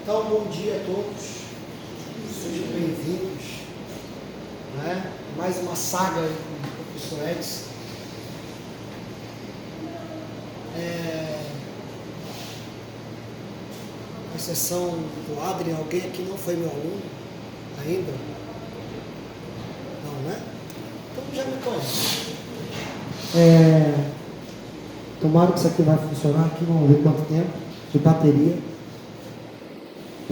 Então, bom dia a todos, sejam bem-vindos, né? Mais uma saga aí com o professor Edson. Com exceção do Adrien, alguém aqui não foi meu aluno ainda? Não, né? Então já me conhece. Tomara que isso aqui vai funcionar aqui, vamos ver quanto tempo de bateria.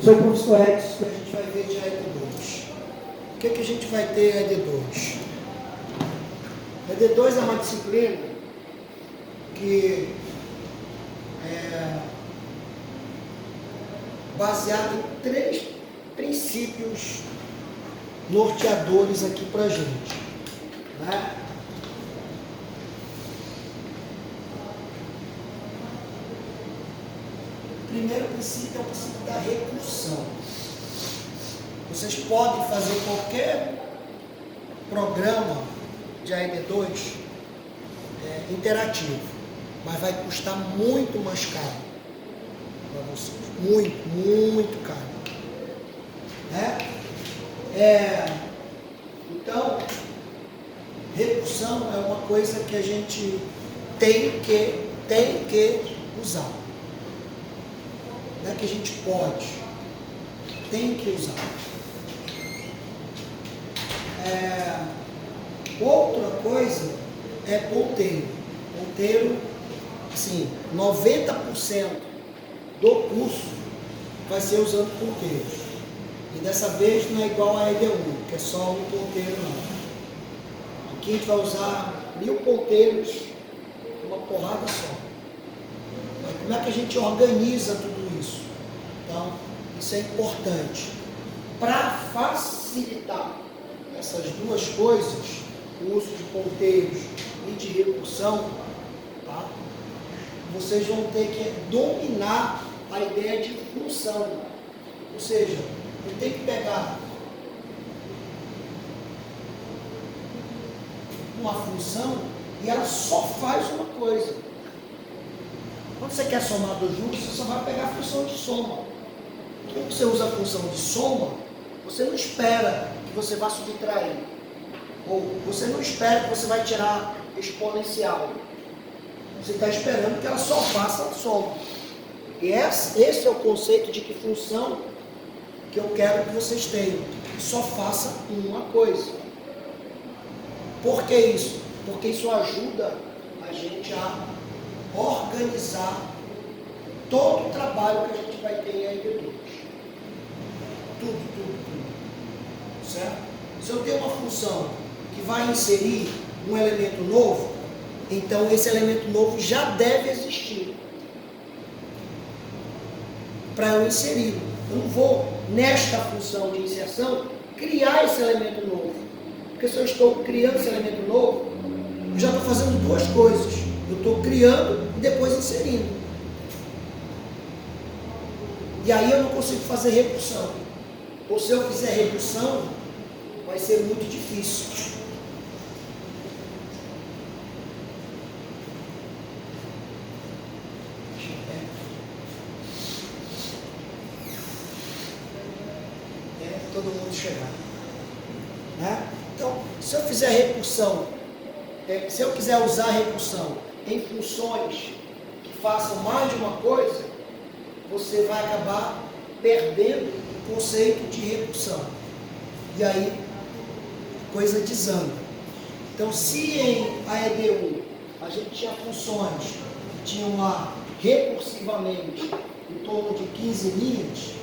Sou o professor Edson, que a gente vai ver de ED2. O que a gente vai ter em ED2? ED2 é uma disciplina que é baseada em 3 princípios norteadores aqui para a gente, né? O primeiro princípio é o princípio da recursão. Vocês podem fazer qualquer programa de AED2 interativo, mas vai custar muito mais caro para vocês. Muito caro. Então, recursão é uma coisa que a gente tem que usar. Não é que a gente pode, tem que usar. Outra coisa é ponteiro. Ponteiro, assim, 90% do curso vai ser usando ponteiros. E dessa vez não é igual a ED1, que é só um ponteiro não. Aqui a gente vai usar 1000 ponteiros, uma porrada só. Mas como é que a gente organiza tudo isso? Então, isso é importante. Para facilitar essas duas coisas, o uso de ponteiros e de recursão, tá? Vocês vão ter que dominar a ideia de função. Ou seja, eu tenho que pegar uma função e ela só faz uma coisa. Quando você quer somar dois números, você só vai pegar a função de soma. Quando você usa a função de soma, você não espera que você vá subtrair. Ou você não espera que você vai tirar exponencial. Você está esperando que ela só faça a soma. E esse é o conceito de que função que eu quero que vocês tenham. Que só faça uma coisa. Por que isso? Porque isso ajuda a gente a organizar todo o trabalho que a gente vai ter em ED2. Tudo. Certo? Se eu tenho uma função que vai inserir um elemento novo, então esse elemento novo já deve existir para eu inserir. Eu não vou, nesta função de inserção, criar esse elemento novo. Porque se eu estou criando esse elemento novo, eu já estou fazendo duas coisas. Eu estou criando e depois inserindo. E aí eu não consigo fazer recursão. Ou se eu fizer recursão, vai ser muito difícil. Todo mundo chegar. Né? Então, se eu fizer recursão, se eu quiser usar a recursão em funções que façam mais de uma coisa, você vai acabar perdendo o conceito de recursão. E aí, coisa desanda. Então, se em AED1 a gente tinha funções que tinham lá recursivamente em torno de 15 linhas,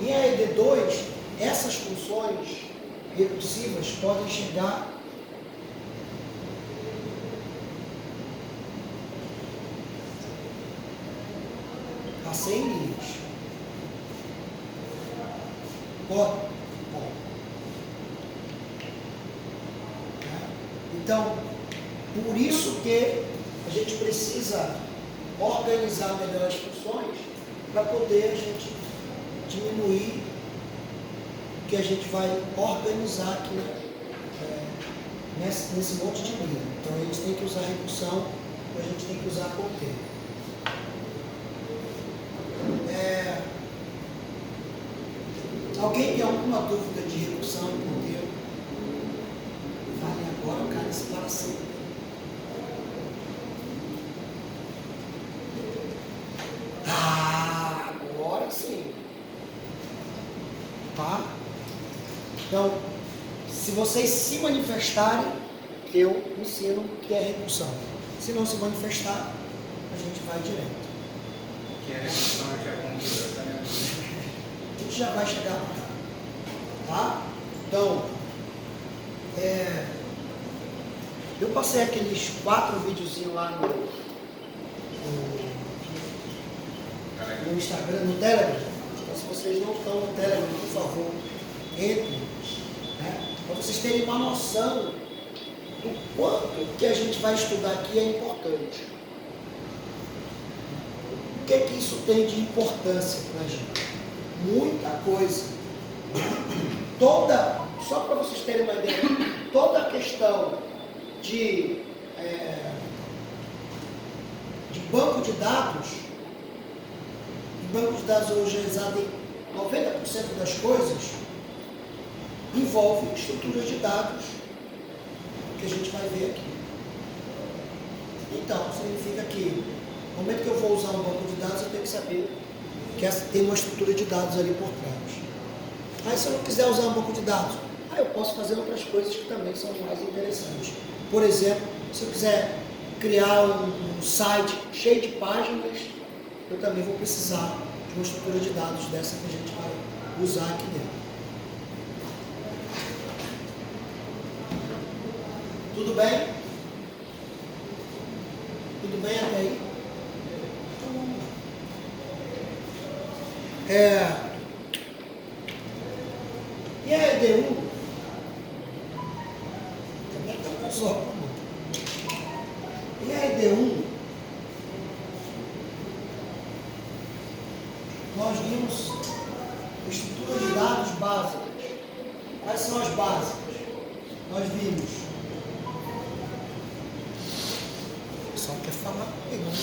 em AED2, essas funções recursivas podem chegar a 100 linhas. Pode? Então, por isso que a gente precisa organizar melhor as funções para poder a gente diminuir o que a gente vai organizar aqui nesse monte de linha. Então a gente tem que usar redução, a gente tem que usar ponteiro. Alguém tem alguma dúvida de redução e ponteiro? Fale agora, o cara para sempre. Agora sim. Tá? Então, se vocês se manifestarem, eu ensino o que é redução. Se não se manifestar, a gente vai direto. Que é redução que é conduta, né? A gente já vai chegar lá. Tá? Então, eu passei aqueles 4 videozinhos lá no Instagram, no Telegram. Então, se vocês não estão no Telegram, por favor, entrem, né? Para vocês terem uma noção do quanto que a gente vai estudar aqui é importante. O que é que isso tem de importância para a gente? Muita coisa. Só para vocês terem uma ideia, toda a questão de banco de dados, hoje é usado em 90% das coisas, envolve estruturas de dados, que a gente vai ver aqui. Então, significa que no momento que eu vou usar um banco de dados, eu tenho que saber que tem uma estrutura de dados ali por trás. Aí se eu não quiser usar um banco de dados, eu posso fazer outras coisas que também são mais interessantes. Por exemplo, se eu quiser criar um site cheio de páginas, eu também vou precisar de uma estrutura de dados dessa que a gente vai usar aqui dentro. Tudo bem? Tudo bem até aí? Então vamos lá. E a EDU? Também está com só. E a EDU? Nós vimos estrutura de dados básicas. Quais são as básicas? Nós vimos. O pessoal quer falar comigo, né?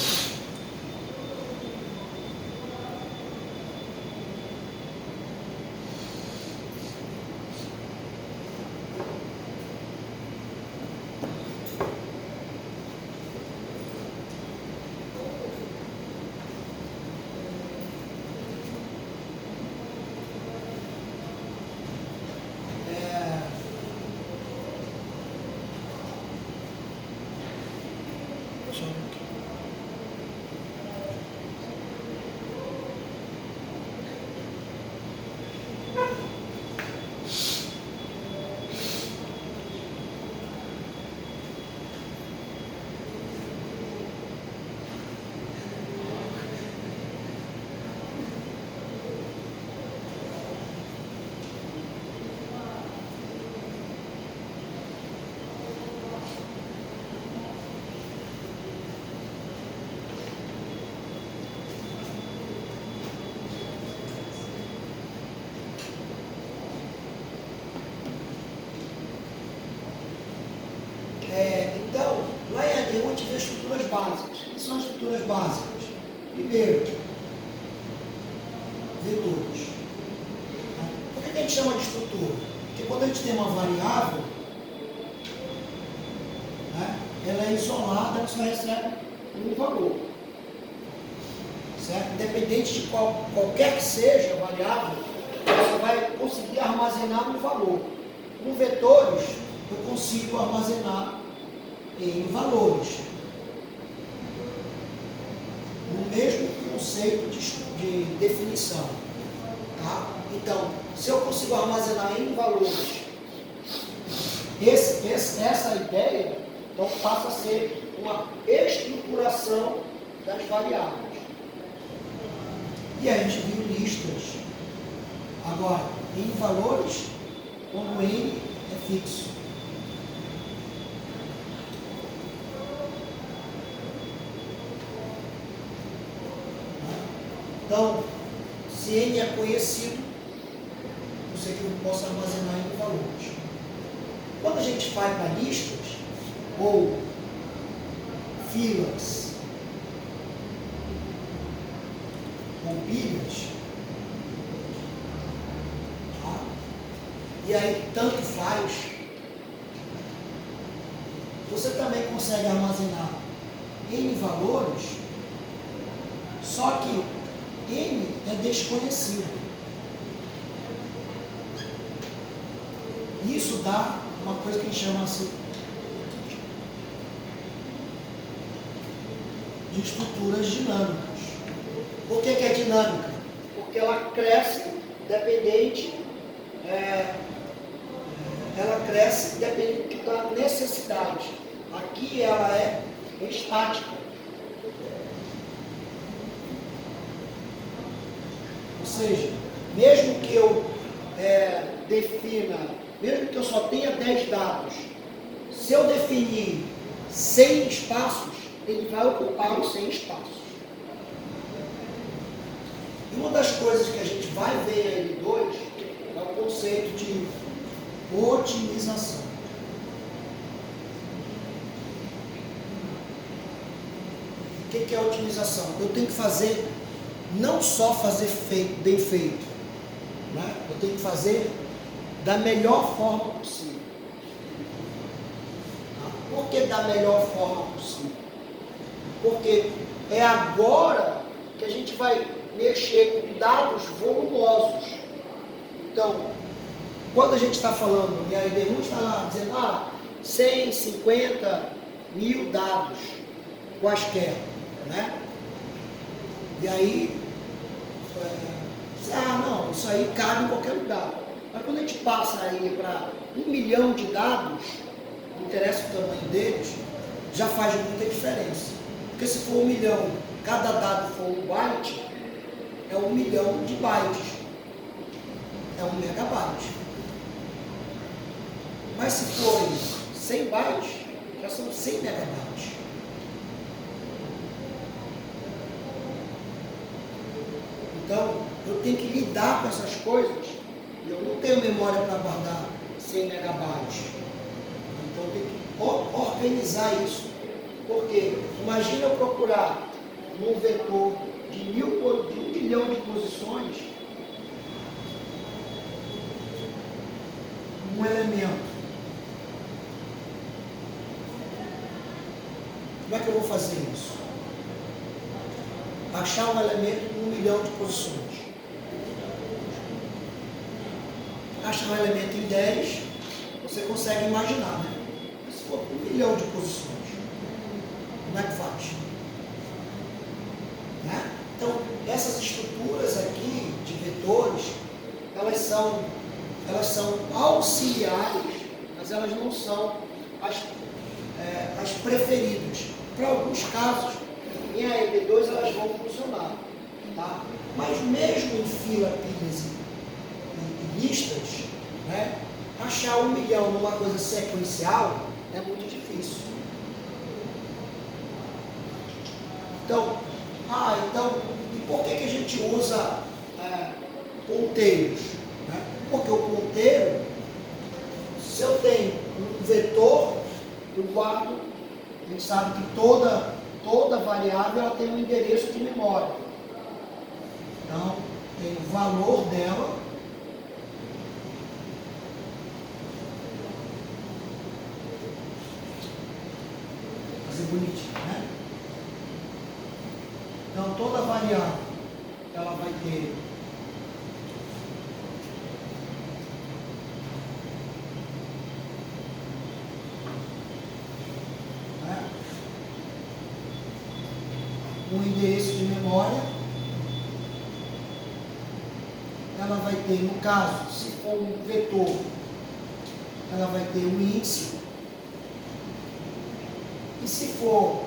Então, lá em AD, a gente vê estruturas básicas. O que são as estruturas básicas? Primeiro, vetores. Por que a gente chama de estrutura? Porque quando a gente tem uma variável, ela é isolada, você recebe um valor. Certo? Independente de qualquer que seja a variável, você vai conseguir armazenar um valor. Com vetores, eu consigo armazenar em valores. No mesmo conceito de definição. Tá? Então, se eu consigo armazenar em valores, essa ideia, então passa a ser uma estruturação das variáveis. E a gente viu listas. Agora, em valores, quando N é fixo. Então, se N é conhecido, eu sei que eu posso armazenar em valores. Quando a gente vai para listas, ou filas, ou pilhas, tá? E aí tanto faz, você também consegue armazenar N valores, só que N é desconhecido. Isso dá uma coisa que a gente chama assim de estruturas dinâmicas. Por que é dinâmica? Porque ela cresce dependente da necessidade. Aqui ela é estática. Ou seja, mesmo que eu mesmo que eu só tenha 10 dados, se eu definir 100 espaços, ele vai ocupar os 100 espaços. E uma das coisas que a gente vai ver em L2 é o conceito de otimização. O que é otimização? Eu tenho que fazer, não só fazer bem feito, né? Eu tenho que fazer da melhor forma possível. Por que da melhor forma possível? Porque é agora que a gente vai mexer com dados volumosos. Então, quando a gente está falando, e a IDU está lá dizendo, 150 mil dados quaisquer, né? E aí, não, isso aí cabe em qualquer lugar. Mas quando a gente passa aí para 1 milhão de dados, não interessa o tamanho deles, já faz muita diferença. Porque se for 1 milhão, cada dado for 1 byte, é 1 milhão de bytes. É 1 megabyte. Mas se forem 100 bytes, já são 100 megabytes. Então, eu tenho que lidar com essas coisas. E eu não tenho memória para guardar 100 megabytes. Então, eu tenho que organizar isso. Porque, imagina eu procurar num vetor de 1 milhão de posições um elemento. Como é que eu vou fazer isso? Achar um elemento com 1 milhão de posições. Achar um elemento em 10, você consegue imaginar, né? Mas se for 1 milhão de posições, como é que faz? Né? Então, essas estruturas aqui de vetores, elas são auxiliares, mas elas não são as preferidas. Para alguns casos, em AEB2 elas vão funcionar, tá? Mas mesmo em fila, pilhas e listas, né, achar 1 milhão numa coisa sequencial é muito difícil. Então, e por que a gente usa ponteiros? Né? Porque o ponteiro, se eu tenho um vetor, eu guardo, a gente sabe que toda variável ela tem um endereço de memória. Então, tem o valor dela, fazer bonitinho, né? Então, toda variável ela vai ter um endereço de memória. Ela vai ter, no caso, se for um vetor, ela vai ter um índice. E se for,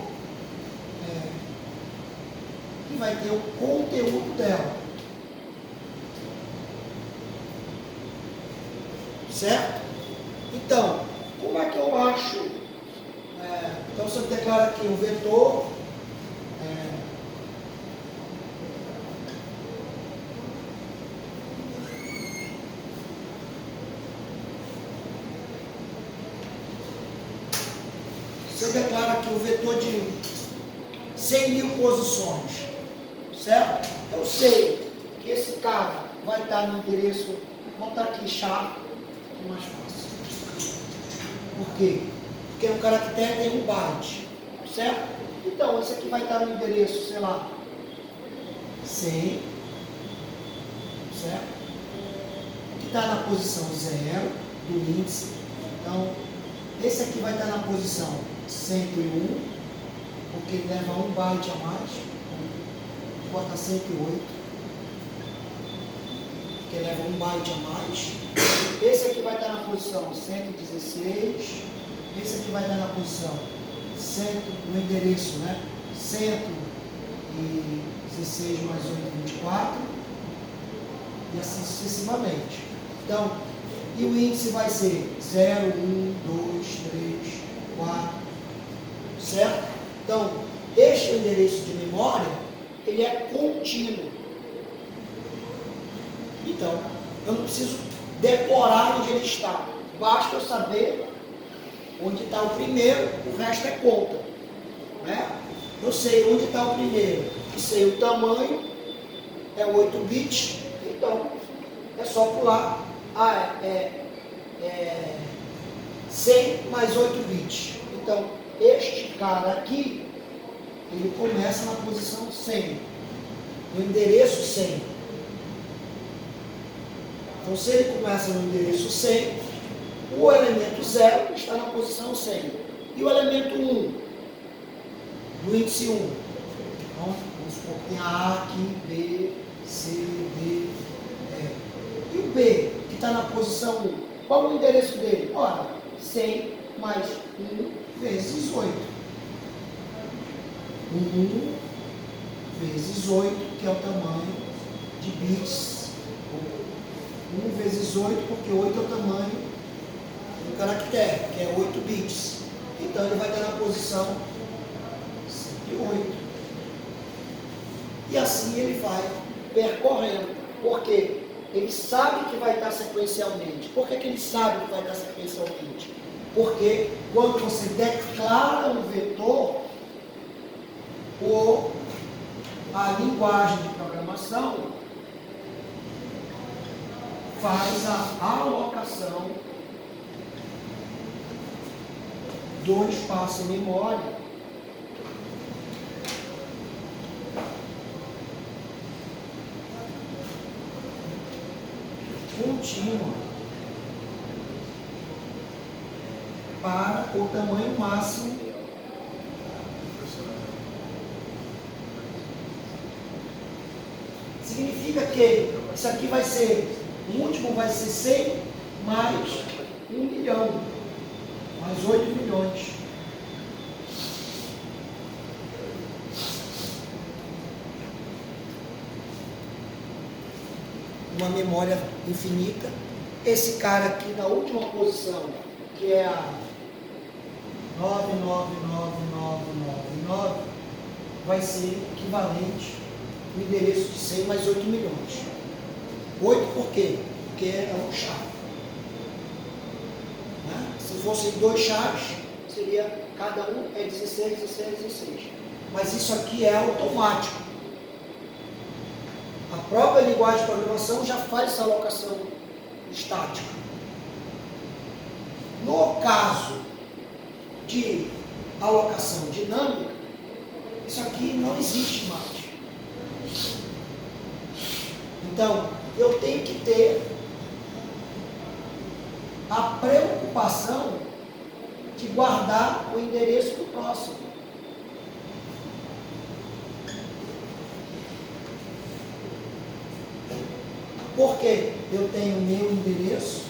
e vai ter o conteúdo dela. Certo? Então, como é que eu acho? Então, você declara aqui um vetor. Você declara aqui o vetor de 100 mil posições, certo? Eu sei que esse cara vai estar no endereço, vou botar aqui chá, que é mais fácil. Por quê? Porque o caractere tem 1 byte, certo? Então, esse aqui vai estar no endereço, sei lá, 100, certo? Que está na posição 0 do índice. Então, esse aqui vai estar na posição 101, porque ele leva 1 byte a mais. Vou botar 108, porque leva 1 byte a mais. Esse aqui vai estar na posição 116. Esse aqui vai estar na posição 100, no endereço, né? 116 mais 8, 24. E assim sucessivamente. Então, e o índice vai ser 0, 1, 2, 3, 4, certo? Então, este endereço de memória, ele é contínuo. Então, eu não preciso decorar onde ele está. Basta eu saber onde está o primeiro, o resto é conta. Né? Eu sei onde está o primeiro, e sei o tamanho, é 8 bits, então é só pular. 100 mais 8 bits. Então, este cara aqui, ele começa na posição 100, no endereço 100. Então, se ele começa no endereço 100, o elemento 0 está na posição 100. E o elemento 1, no índice 1. Então, vamos supor que tem A aqui, B, C, D, E. E o B, que está na posição 1, qual o endereço dele? Ora, 100 mais 1 vezes 8. 1 vezes 8, que é o tamanho de bits. 1 vezes 8, porque 8 é o tamanho do caractere, que é 8 bits. Então ele vai estar na posição 108. E assim ele vai percorrendo. Por quê? Ele sabe que vai estar sequencialmente. Por que ele sabe que vai estar sequencialmente? Porque quando você declara um vetor, a linguagem de programação faz a alocação do espaço em memória contínua para o tamanho máximo significa que isso aqui vai ser, o último vai ser 100 mais 1 milhão, mais 8 milhões. Uma memória infinita. Esse cara aqui na última posição, que é a 999999, vai ser equivalente ao endereço de 100 mais 8 milhões. 8 por quê? Porque é um chá. Né? Se fossem 2 chás, seria cada um é 16, 16, 16. Mas isso aqui é automático. A própria linguagem de programação já faz essa alocação estática. No caso de alocação dinâmica, isso aqui não existe mais. Então, eu tenho que ter a preocupação de guardar o endereço do próximo. Porque eu tenho meu endereço,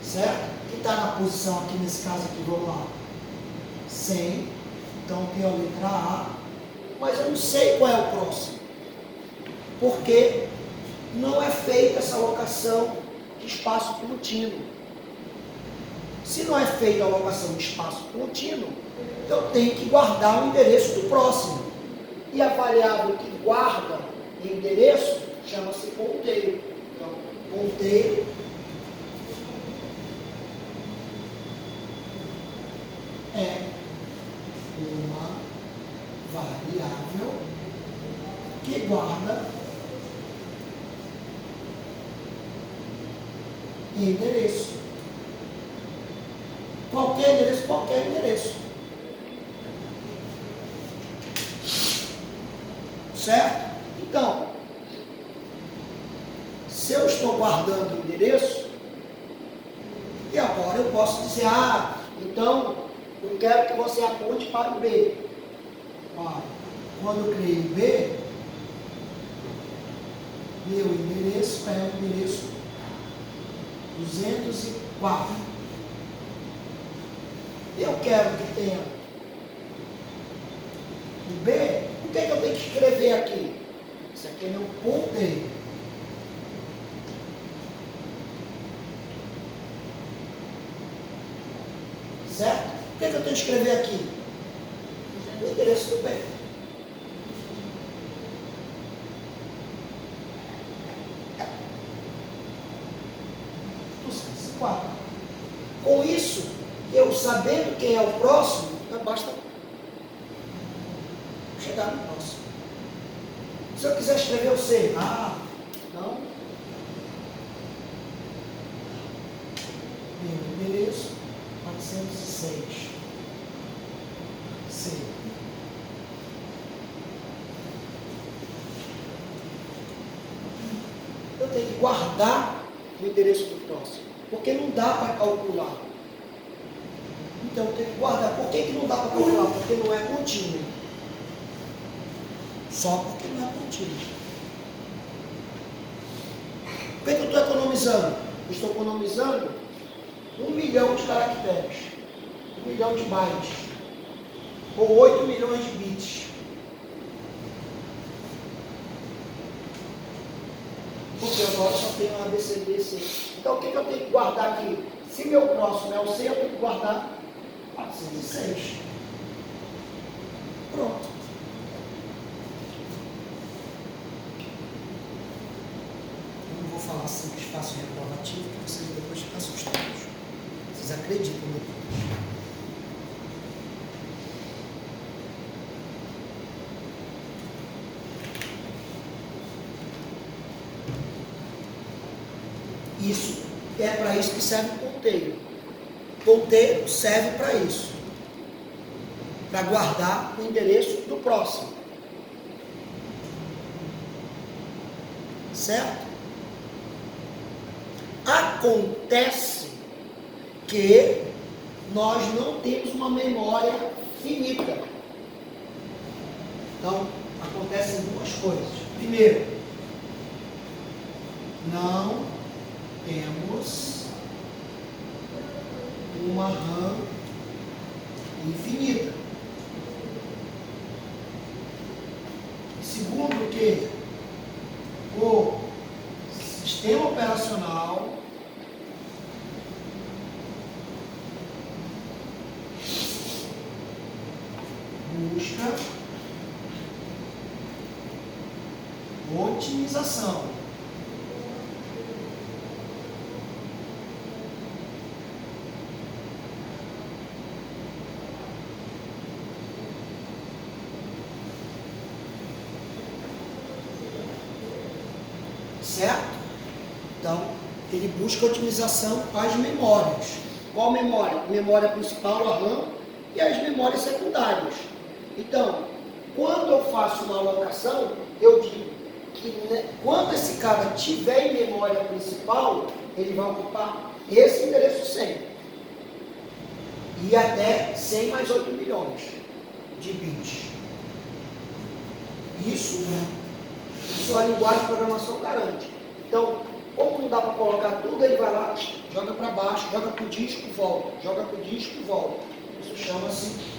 certo? Que está na posição aqui, nesse caso aqui, vamos lá, 100. Então tem a letra A, mas eu não sei qual é o próximo. Porque não é feita essa alocação de espaço contínuo. Se não é feita a alocação de espaço contínuo, eu tenho que guardar o endereço do próximo. E a variável que guarda o endereço chama-se ponteiro. Então, ponteiro é uma variável que guarda endereço. Qualquer endereço. Certo? Então, se eu estou guardando o endereço, e agora eu posso dizer, então, eu quero que você aponte para o B. Quando eu criei o B, meu endereço é o endereço 204. Eu quero que tenha o B, o que é que eu tenho que escrever aqui? Isso aqui é meu ponteiro. Certo? O que é que eu tenho que escrever aqui? O endereço do B. Com isso, eu sabendo quem é o próximo, basta chegar no próximo. Se eu quiser escrever o C, então, meu endereço 406 C. Eu tenho que guardar o endereço do próximo, porque não dá para calcular. Então eu tenho que guardar. Por que não dá para calcular? Porque não é contínuo. Só porque não é contínuo. O que eu estou economizando? Eu estou economizando 1 milhão de caracteres, 1 milhão de bytes, ou 8 milhões de bits. Porque agora só tem um ABCDC. Então o que eu tenho que guardar aqui? Se meu próximo é o C, eu tenho que guardar 406. Pronto. Eu não vou falar simples, fácil e reprovativo, porque vocês depois ficam assustados. Vocês acreditam depois. Isso é para isso que serve o ponteiro. Ponteiro serve para isso, para guardar o endereço do próximo. Certo? Acontece que nós não temos uma memória finita. Então, acontecem duas coisas. Primeiro, não temos uma RAM infinita. Segundo, que o sistema operacional busca otimização. Certo? Então, ele busca otimização às memórias. Qual memória? A memória principal, a RAM, e as memórias secundárias. Então, quando eu faço uma alocação, eu digo que quando esse cara tiver em memória principal, ele vai ocupar esse endereço 100. E até 100 mais 8 milhões de bits. Isso a linguagem de programação garante. Então, como não dá para colocar tudo, ele vai lá, joga para baixo, joga para o disco, volta, joga para o disco, volta. Isso chama-se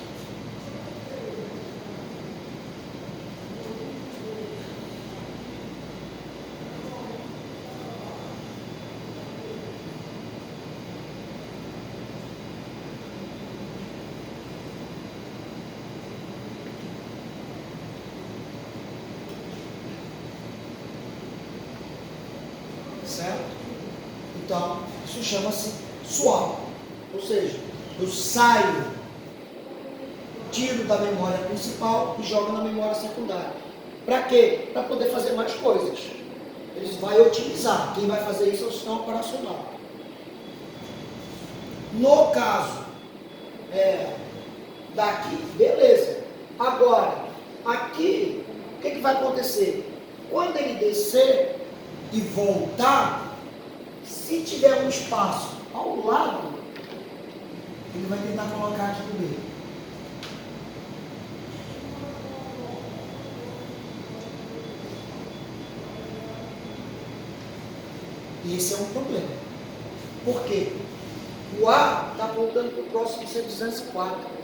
Certo? Então, isso chama-se swap. Ou seja, eu saio, tiro da memória principal e jogo na memória secundária. Para quê? Para poder fazer mais coisas. Eles vão otimizar. Quem vai fazer isso é o sistema operacional. No caso daqui, beleza. Agora, aqui, o que vai acontecer? Quando ele descer e voltar, se tiver um espaço ao lado, ele vai tentar colocar aqui no meio. E esse é um problema. Por quê? O A está apontando para o próximo ser 204.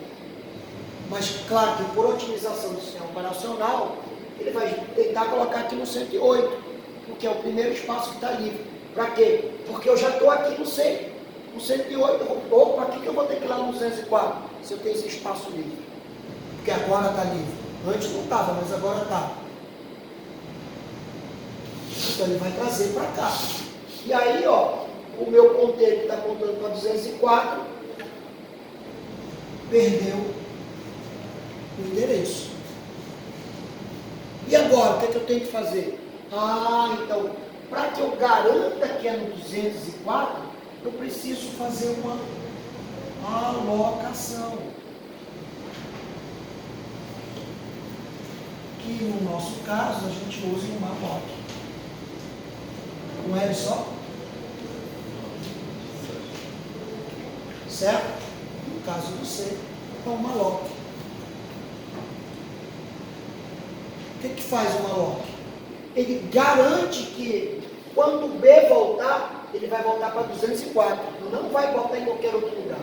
Mas, claro que por otimização do sistema operacional, ele vai tentar colocar aqui no 108, porque é o primeiro espaço que está livre. Para quê? Porque eu já estou aqui no 100. No 108, para que eu vou ter que ir lá no 204, se eu tenho esse espaço livre? Porque agora está livre. Antes não estava, mas agora está. Então ele vai trazer para cá. E aí, ó, o meu ponteiro que está apontando para 204 perdeu o endereço. E agora, o que é que eu tenho que fazer? Então, para que eu garanta que é no 204, eu preciso fazer uma alocação. Que no nosso caso a gente usa uma aloc. Um L só? Certo? No caso do C, é uma aloc. O que faz uma aloc? Ele garante que quando o B voltar, ele vai voltar para 204. Não vai voltar em qualquer outro lugar.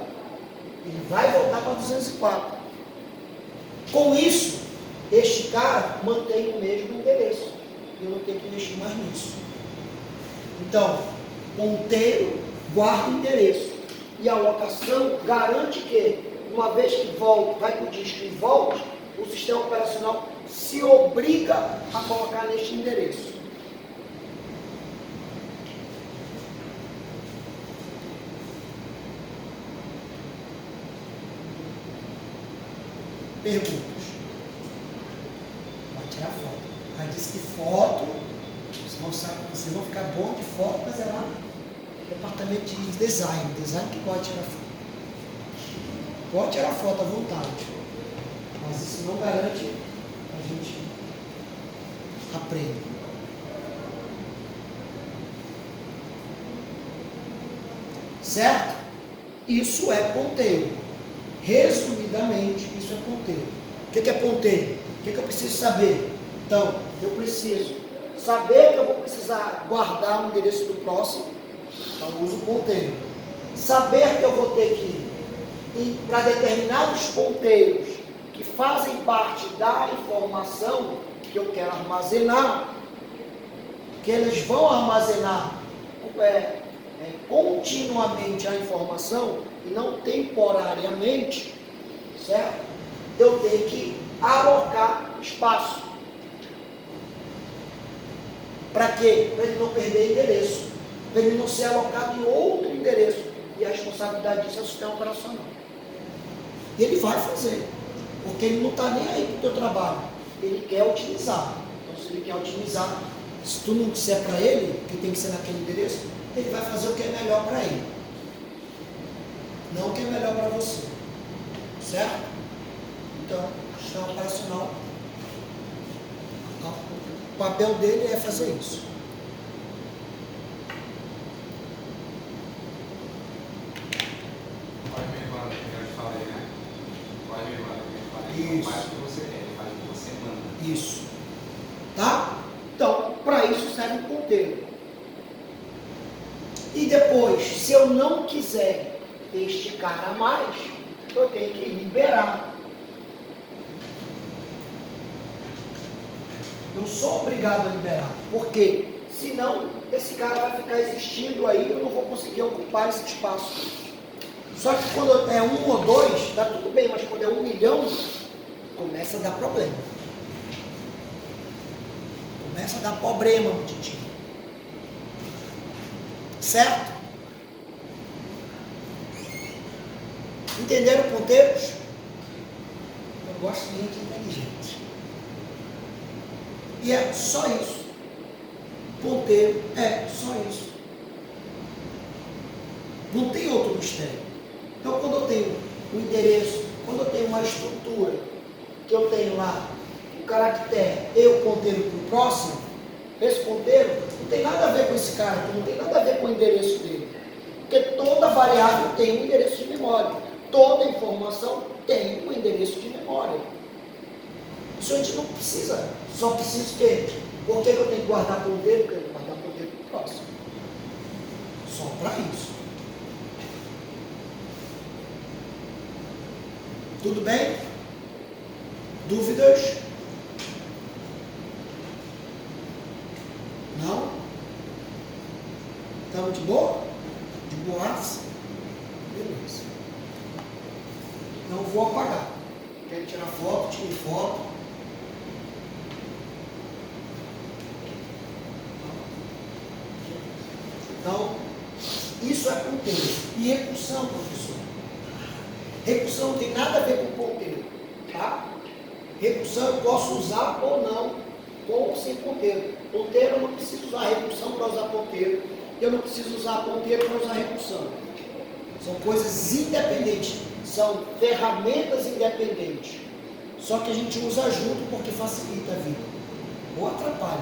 Ele vai voltar para 204. Com isso, este cara mantém o mesmo endereço. Eu não tenho que mexer mais nisso. Então, ponteiro guarda o endereço. E a alocação garante que, uma vez que volta, vai para o disco e volte, o sistema operacional se obriga a colocar neste endereço. Perguntas? Pode tirar foto. Ela disse que foto, vocês vão ficar bom de foto, mas é lá no departamento de design que pode tirar foto. Pode tirar foto à vontade, mas isso não garante que a gente aprenda. Certo? Isso é ponteiro. Resumidamente, isso é ponteiro. O que é ponteiro? O que eu preciso saber? Então, eu preciso saber que eu vou precisar guardar o endereço do próximo, então eu uso o ponteiro. Saber que eu vou ter que ir para determinados ponteiros que fazem parte da informação que eu quero armazenar, que eles vão armazenar continuamente a informação e não temporariamente, certo? Eu tenho que alocar espaço. Para quê? Para ele não perder endereço, para ele não ser alocado em outro endereço. E a responsabilidade disso é o sistema operacional. E ele vai fazer, porque ele não está nem aí para o teu trabalho, ele quer otimizar. Então, se ele quer otimizar, se tu não disser para ele que tem que ser naquele endereço, ele vai fazer o que é melhor para ele, não o que é melhor para você. Certo? Então, o sistema operacional, o papel dele é fazer isso. Pode me levar o que eu te falei, né? Pode me levar o que eu te falei. Não faz o que você quer, ele faz o que você manda. Isso. Tá? Então, para isso serve o ponteiro. E depois, se eu não quiser este cara a mais, eu tenho que liberar. Eu sou obrigado a liberar. Por quê? Senão, esse cara vai ficar existindo aí e eu não vou conseguir ocupar esse espaço. Só que quando é 1 ou 2, tá tudo bem, mas quando é 1 milhão, começa a dar problema. Começa a dar problema no titio. Certo? Entenderam, ponteiros? Eu gosto de gente inteligente. E é só isso. Ponteiro é só isso. Não tem outro mistério. Então, quando eu tenho um endereço, quando eu tenho uma estrutura, que eu tenho lá o caractere e o ponteiro para o próximo, esse ponteiro não tem nada a ver com esse cara aqui, não tem nada a ver com o endereço dele. Porque toda variável tem um endereço de memória. Toda informação tem um endereço de memória. Isso a gente não precisa. Só precisa o quê? Por que eu tenho que guardar ponteiro? Porque eu tenho que guardar ponteiro para o próximo. Só para isso. Tudo bem? Dúvidas? Não? Estamos de boa? De boas? Beleza. Então eu vou apagar. Quer tirar foto? Tire foto. Então, isso é ponteiro. E recursão, professor? Recursão não tem nada a ver com ponteiro. Tá? Recursão eu posso usar ou não, com ou sem ponteiro. Ponteiro eu não preciso usar recursão para usar ponteiro. Eu não preciso usar ponteiro para usar recursão. São coisas independentes. São ferramentas independentes. Só que a gente usa junto porque facilita a vida. Ou atrapalha.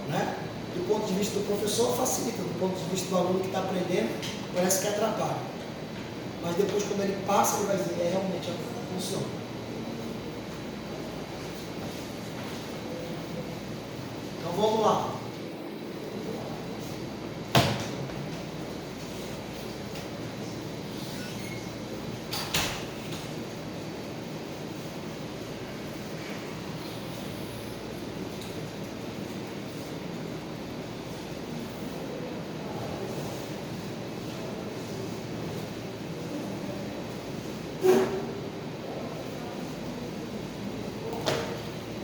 Né? Do ponto de vista do professor, facilita. Do ponto de vista do aluno que está aprendendo, parece que atrapalha. Mas depois, quando ele passa, ele vai dizer, realmente funciona. Então, vamos lá.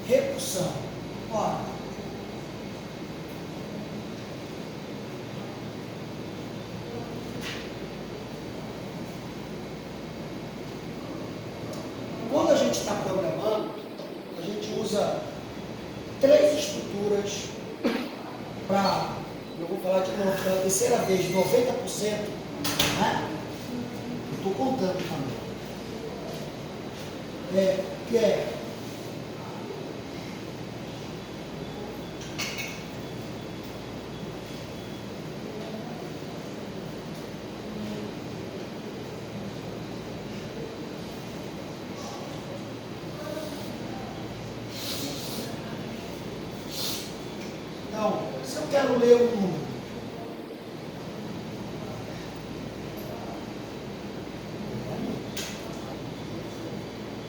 Recursão. Ora, quando a gente está programando, a gente usa três estruturas para, eu vou falar de novo, pela terceira vez, 90%, né? Estou contando também. Que é então, se eu quero ler um número,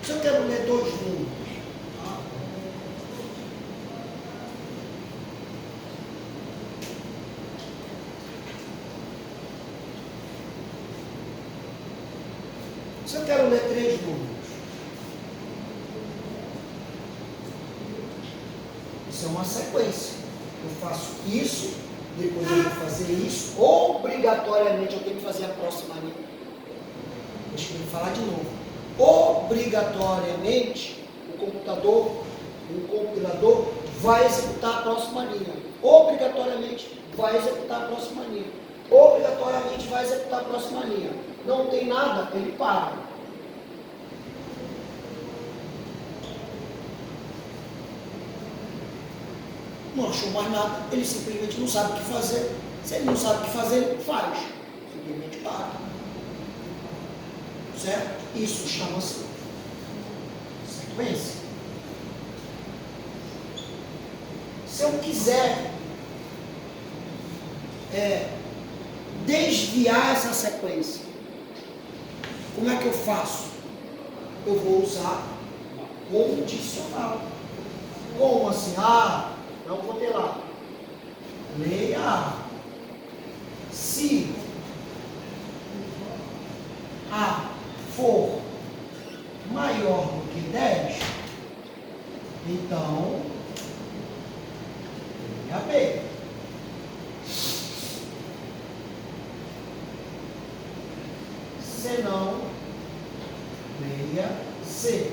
se eu quero ler dois números, se eu quero ler três números, isso é uma sequência. Eu faço isso, depois eu vou fazer isso, obrigatoriamente eu tenho que fazer a próxima linha. Deixa eu falar de novo. Obrigatoriamente, o compilador vai executar a próxima linha. Obrigatoriamente vai executar a próxima linha. Obrigatoriamente vai executar a próxima linha. Não tem nada, ele para. Não achou mais nada, ele simplesmente não sabe o que fazer. Se ele não sabe o que fazer, ele não faz. Simplesmente para. Certo? Isso chama-se sequência. Se eu quiser desviar essa sequência, como é que eu faço? Eu vou usar condicional. Como assim? Não vou ter lá. Leia. Se A for maior do que 10, então leia B. senão meia C.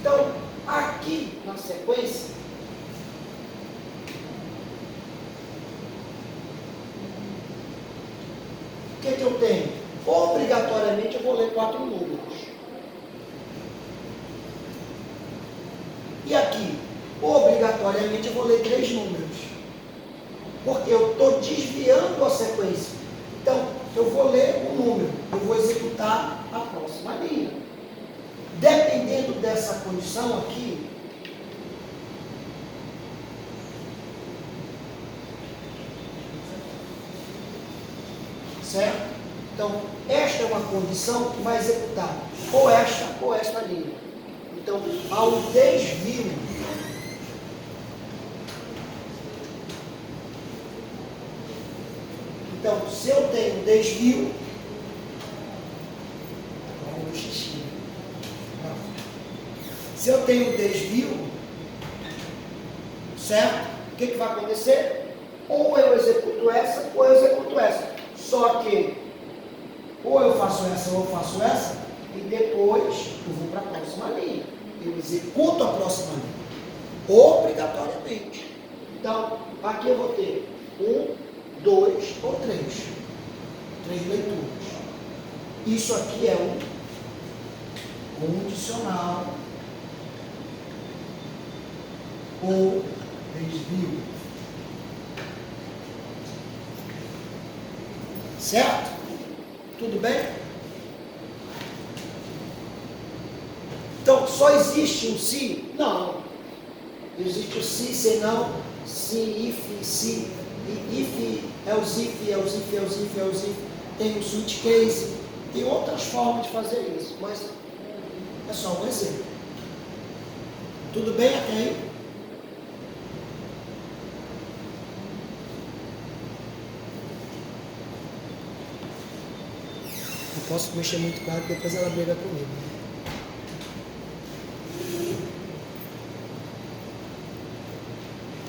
Então, aqui na sequência, o que eu tenho? Obrigatoriamente eu vou ler 4 números. E aqui, obrigatoriamente eu vou ler 3 números. Porque eu estou desviando a sequência. Então, eu vou ler um número, eu vou executar a próxima linha. Dependendo dessa condição aqui, certo? Então, esta é uma condição que vai executar ou esta linha. Então, ao desvio, então, se eu tenho desvio, se eu tenho desvio, certo? O que vai acontecer? Ou eu executo essa, ou eu executo essa. Só que, ou eu faço essa, ou eu faço essa, e depois eu vou para a próxima linha. Eu executo a próxima linha, obrigatoriamente. Então, aqui eu vou ter 1, 2 ou 3. 3 leituras. Isso aqui é um condicional ou desvio. Certo? Tudo bem? Então, só existe um se? Não. Existe o se, senão, se, if, se. E if é os if, é os if, é os if, é os if. Tem o switch case. Tem outras formas de fazer isso, mas é só um exemplo. Tudo bem até aí? Não posso mexer muito com ela, porque depois ela briga comigo.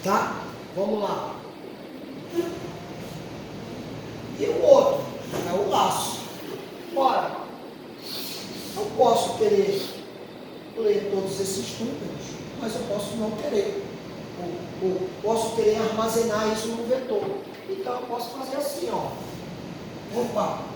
Tá? Vamos lá. E o outro é o laço. Ora, eu posso querer ler todos esses números, mas eu posso não querer. Ou posso querer armazenar isso no vetor. Então eu posso fazer assim, ó. Opa!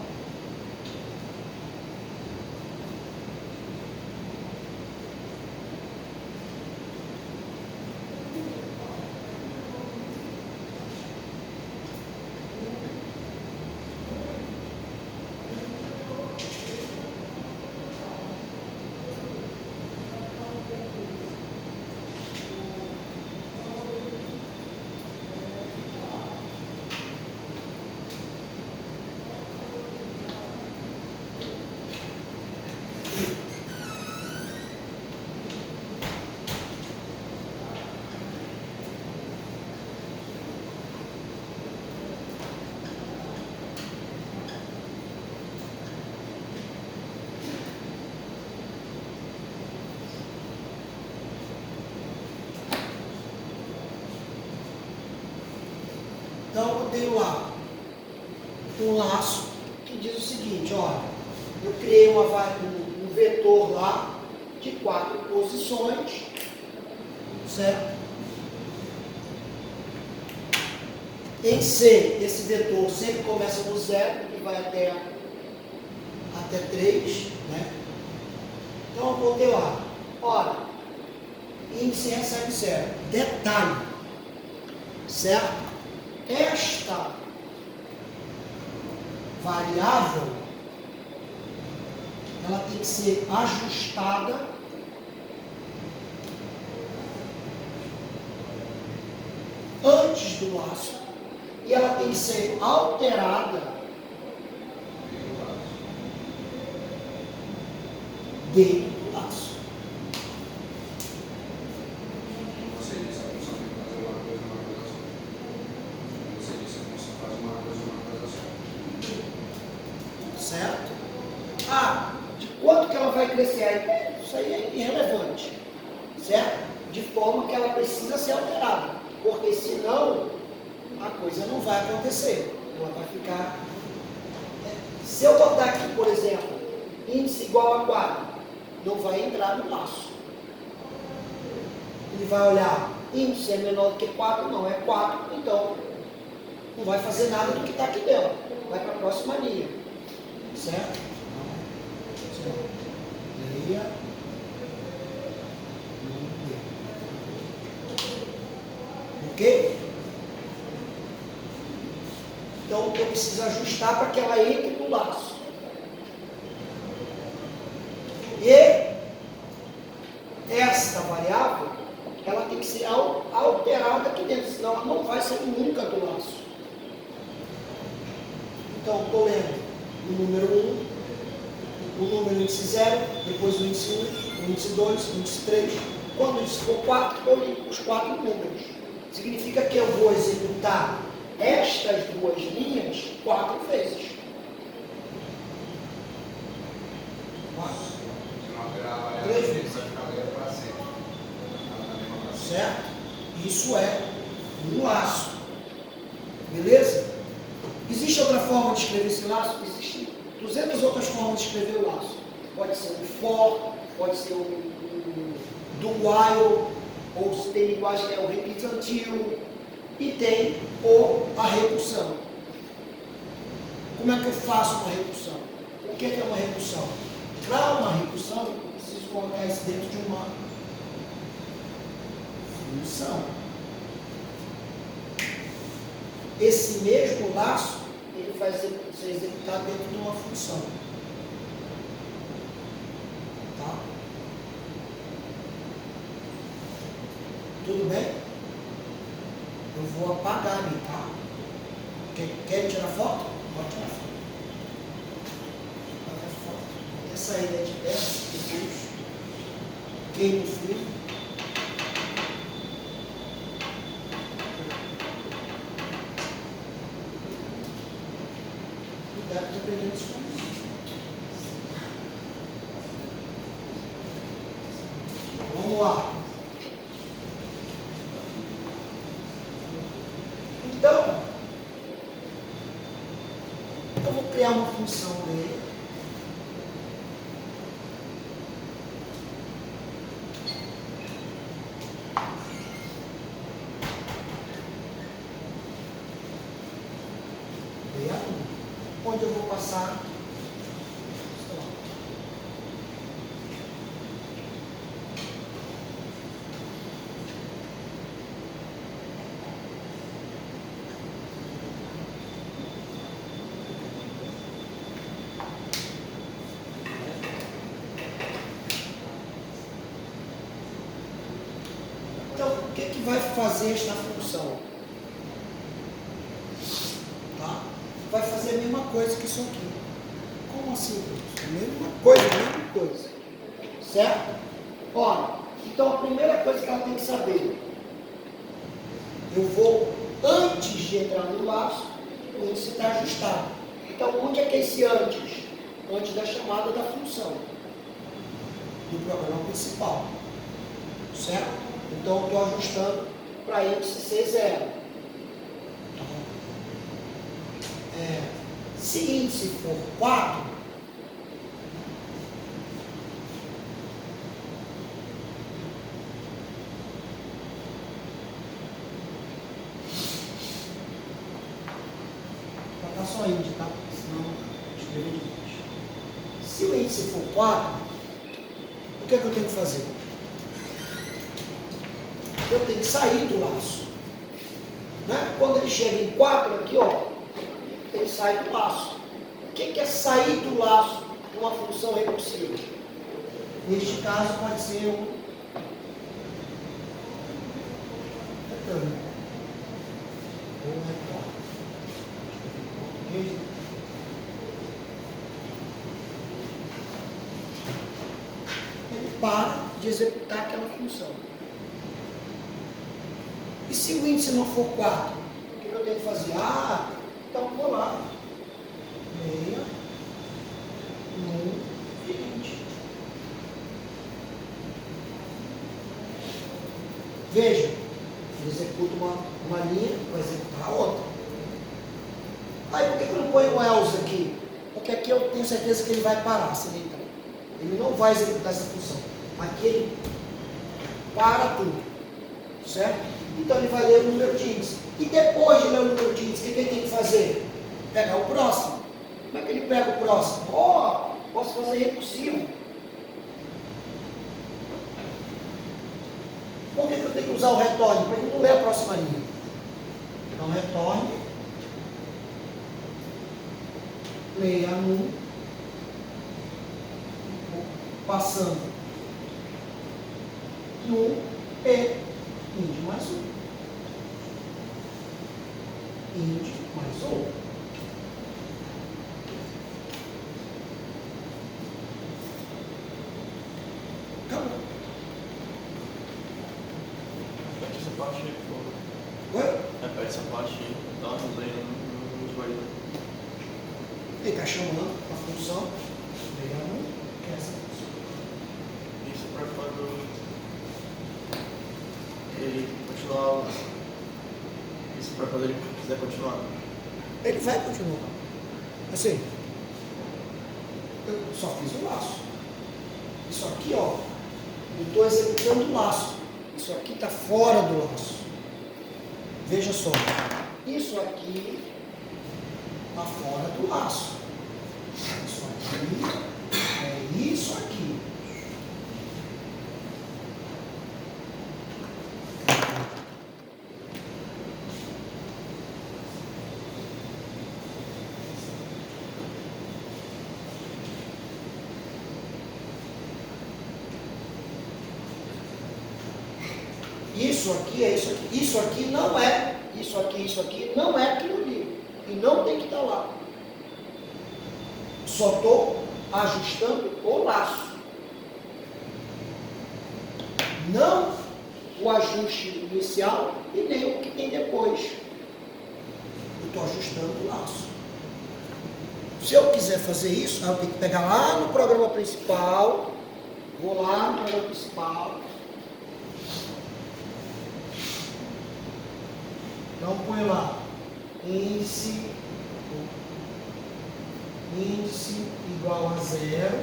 Então eu tenho lá um laço que diz o seguinte, olha, eu criei um vetor lá de 4 posições, certo? Em C, esse vetor sempre começa no 0 e vai até 3, né? Então eu vou ter lá, olha, índice recebe 0. Detalhe, certo? Esta variável, ela tem que ser ajustada antes do laço e ela tem que ser alterada dentro do laço. De quanto que ela vai crescer? Aí, isso aí é irrelevante, certo? De forma que ela precisa ser alterada, porque senão a coisa não vai acontecer, ela vai ficar... Se eu botar aqui, por exemplo, índice igual a 4, não vai entrar no laço. Ele vai olhar, índice é menor do que 4, não é 4, então não vai fazer nada do que está aqui dentro. Vai para a próxima linha. Certo? Leia. Ok? Então eu preciso ajustar para que ela entre no laço. E esta variável, ela tem que ser alterada aqui dentro, senão ela não vai sair nunca do laço. Então, estou lendo o número 1, o número índice 0, depois o índice 1, o índice 2, o índice 3. Quando o índice for 4, eu limpo os 4 números. Significa que eu vou executar estas duas linhas 4 vezes. Se não alterar a variável, vai ficar lendo para sempre. Certo? Isso é um laço. Beleza? Existe outra forma de escrever esse laço? Existem 200 outras formas de escrever o laço. Pode ser um for, pode ser um do while, ou se tem linguagem que é o repeat until, e tem a recursão. Como é que eu faço uma recursão? O que é uma recursão? Para uma recursão, eu preciso colocar isso dentro de uma função. Esse mesmo laço, ele vai ser executado dentro de uma função. Tá? Tudo bem? Eu vou apagar ali, tá? Quer tirar foto? Pode tirar foto. Pode tirar foto. Até sair daí de perto, depois queima o fio. Vamos lá. Então, eu vou criar uma função dele. Onde eu vou passar. Então, o que vai fazer esta função? Tá? Vai fazer a mesma coisa que isso aqui. Como assim? A mesma coisa. Certo? Olha, então a primeira coisa que ela tem que saber, eu vou, antes de entrar no laço, o índice está ajustado. Então, onde é que é esse antes? Antes da chamada da função do programa principal. Certo? Então, eu estou ajustando para índice ser 0. Se índice for 4, vou botar só índice, tá? Senão escrever demais. Se o índice for 4, o que é que eu tenho que fazer? Eu tenho que sair do laço. Né? Quando ele chega em 4, aqui, ó, ele sai do laço. O que é sair do laço de uma função recursiva? Neste caso, pode ser um retângulo ou um retângulo. Ele para de executar aquela função. E se o índice não for 4, o que eu tenho que fazer? Então vou lá. 6, 1, Veja, ele executa uma linha, vai executar a outra. Aí por que eu não ponho o else aqui? Porque aqui eu tenho certeza que ele vai parar se ele entrar. Ele não vai executar essa função. Aqui ele para tudo. Certo? Então ele vai ler o número de índice. E depois de ler o número de índice, o que ele tem que fazer? Pegar o próximo. Como é que ele pega o próximo? Posso fazer recursivo. Por que eu tenho que usar o retorne? Para ele não ler a próxima linha. Então retorne. Leia num. Passando. No e índio mais um. Índio mais um. Acabou. Repete essa parte aí, por favor. Oi? Repete essa parte aí. Dá uma lendo no usuário. Ele está chamando a função. Leia num. Essa função. Isso para quando ele continuar. Isso para quando ele quiser continuar. Ele vai continuar. Assim, eu só fiz o laço. Isso aqui, ó, eu estou executando o laço. Isso aqui está fora do laço. Veja só. Isso aqui está fora do laço. Isso aqui é isso aqui. Isso aqui é isso aqui. Isso aqui não é. Isso aqui não é aquilo ali. E não tem que estar lá. Só estou ajustando o laço. Não o ajuste inicial e nem o que tem depois. Eu estou ajustando o laço. Se eu quiser fazer isso, eu tenho que pegar lá no programa principal. Vou lá no programa principal. Então põe lá, índice igual a 0,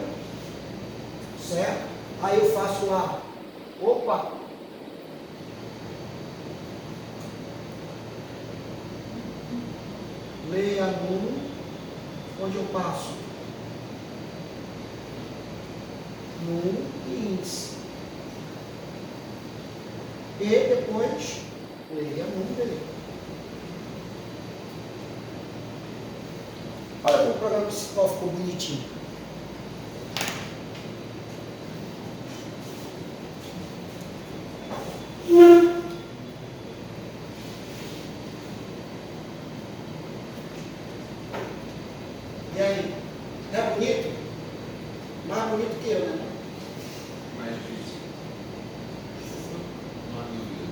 certo? Aí eu faço lá, opa, leia num, onde eu passo num e índice. E depois leia num, beleza. Olha como o programa principal ficou bonitinho. E aí? Não é bonito? Mais bonito que eu, né? Mais difícil. Uma dúvida.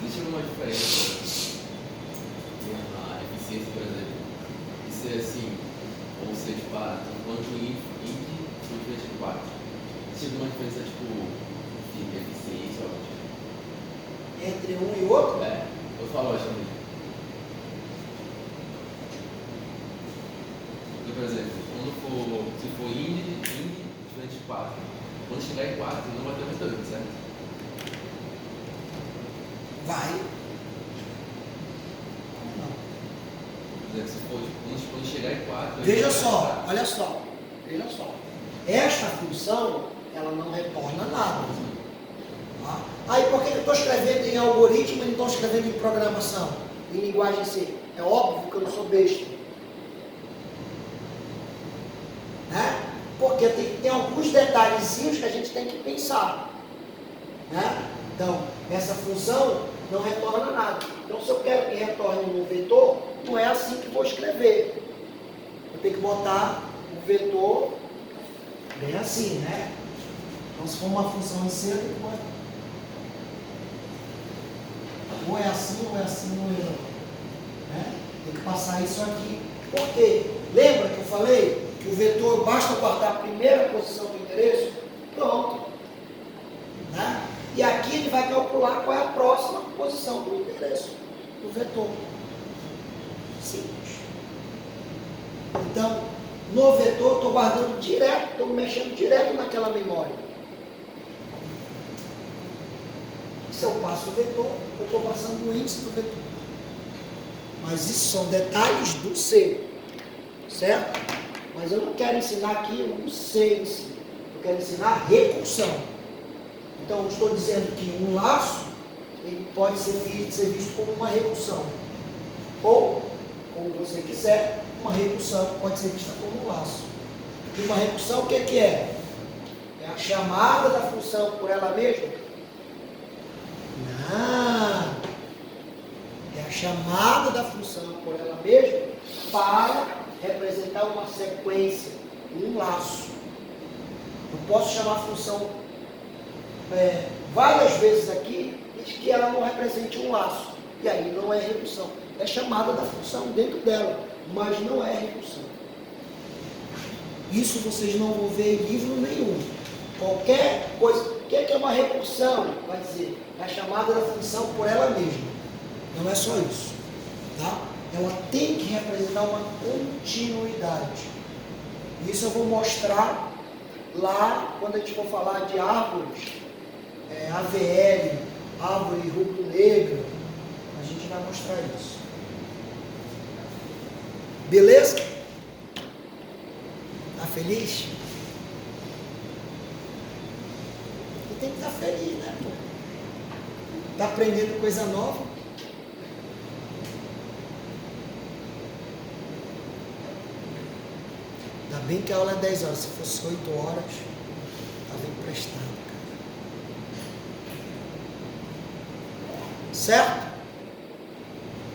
Existe alguma diferença na eficiência, por exemplo, de ser assim, ou ser de 4, enquanto índice diferente de 4? Existe alguma diferença, tipo, de eficiência? Entre um e o outro? Eu falo hoje também. Por exemplo, se for índice diferente de 4, quando chegar em 4, não vai ter mais tanto, certo? Vai. Quando chegar em 4... Veja só, olha só, veja só. Esta função, ela não retorna nada. Tá? Aí por que eu estou escrevendo em algoritmo e não estou escrevendo em programação? Em linguagem C? É óbvio que eu não sou besta. Né? Porque tem alguns detalhezinhos que a gente tem que pensar. Né? Então, essa função não retorna nada. Então, se eu quero que retorne no vetor, não é assim que vou escrever. Eu tenho que botar o vetor bem assim, né? Então, se for uma função em C, eu tenho que botar. Ou é assim, ou é assim, ou é não. Né? Tem que passar isso aqui. Por quê? Lembra que eu falei que o vetor basta guardar a primeira posição do endereço? Pronto. Né? E aqui ele vai calcular qual é a próxima posição do endereço, do vetor. Simples. Então, no vetor, eu estou guardando direto, estou mexendo direto naquela memória. Se eu passo o vetor, eu estou passando o índice do vetor. Mas isso são detalhes do C, certo? Mas eu não quero ensinar aqui o C em si. Eu quero ensinar a recursão. Então, eu estou dizendo que um laço, ele pode ser visto como uma recursão. Ou, como você quiser, uma recursão pode ser vista como um laço. E uma recursão, o que é? É a chamada da função por ela mesma? Não. É a chamada da função por ela mesma para representar uma sequência, um laço. Eu posso chamar a função várias vezes aqui e que ela não represente um laço. E aí não é recursão. É chamada da função dentro dela, mas não é recursão. Isso vocês não vão ver em livro nenhum. Qualquer coisa. O que é uma recursão? Vai dizer, é a chamada da função por ela mesma. Não é só isso. Tá? Ela tem que representar uma continuidade. Isso eu vou mostrar lá quando a gente for falar de árvores, AVL, árvore rubro-negra. A gente vai mostrar isso. Beleza? Tá feliz? E tem que estar feliz, né, pô? Tá aprendendo coisa nova. Ainda bem que a aula é 10 horas. Se fosse 8 horas, estava emprestado, cara. Certo?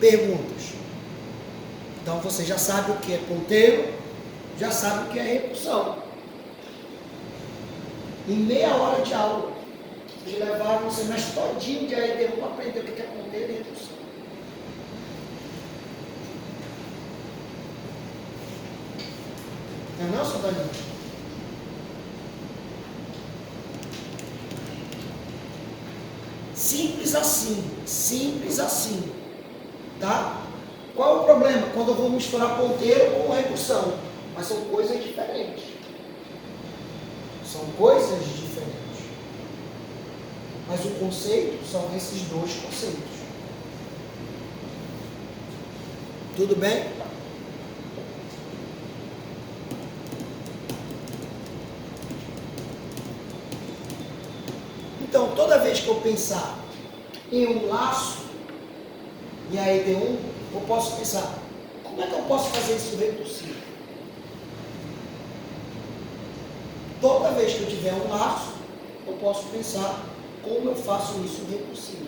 Perguntas. Então você já sabe o que é ponteiro, já sabe o que é recursão. Em meia hora de aula, vocês levaram o semestre todinho de AED1 para aprender o que é ponteiro e recursão. Não é não, seu Danilo? Simples assim, tá? Qual é o problema? Quando eu vou misturar ponteiro com recursão, mas são coisas diferentes. São coisas diferentes. Mas o conceito são esses dois conceitos. Tudo bem? Então, toda vez que eu pensar em um laço, em AED1, eu posso pensar, como é que eu posso fazer isso recursivo? Toda vez que eu tiver um laço, eu posso pensar como eu faço isso recursivo.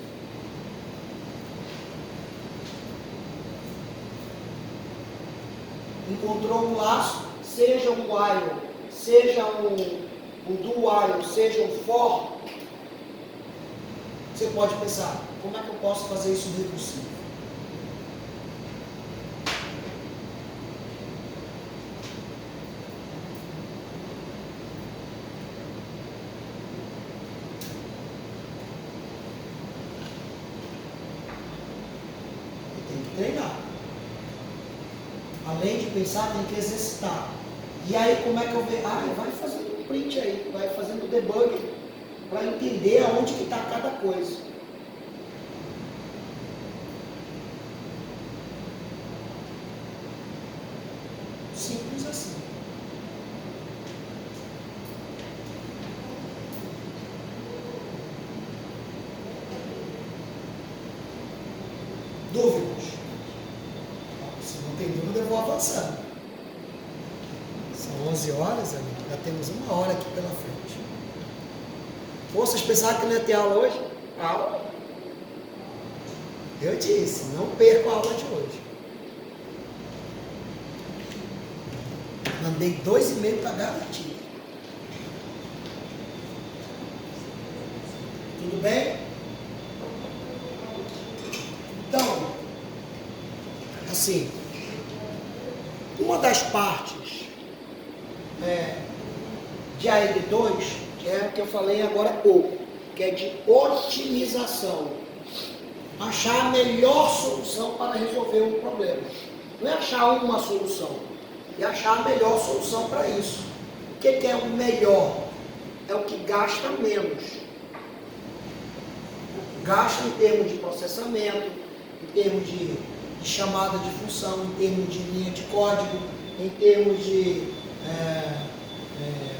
Encontrou um laço, seja um while, seja um do while, seja um for, você pode pensar, como é que eu posso fazer isso recursivo? Treinar. Além de pensar, tem que exercitar. E aí, como é que eu vejo? Vai fazendo um print aí, vai fazendo debug para entender aonde que está cada coisa. Simples assim. Dúvidas? Se não tem dúvida, eu vou avançando. São 11 horas, amigo. Já temos 1 hora aqui pela frente. Pô, vocês pensaram que não ia ter aula hoje? Aula? Eu disse, não perco a aula de hoje. Mandei 2,5 para garantir. Tudo bem? Então, assim, uma das partes de AED2, que é o que eu falei agora há pouco, que é de otimização. Achar a melhor solução para resolver um problema. Não é achar uma solução, é achar a melhor solução para isso. O que é o melhor? É o que gasta menos. Gasta em termos de processamento, em termos de chamada de função, em termos de linha de código, em termos de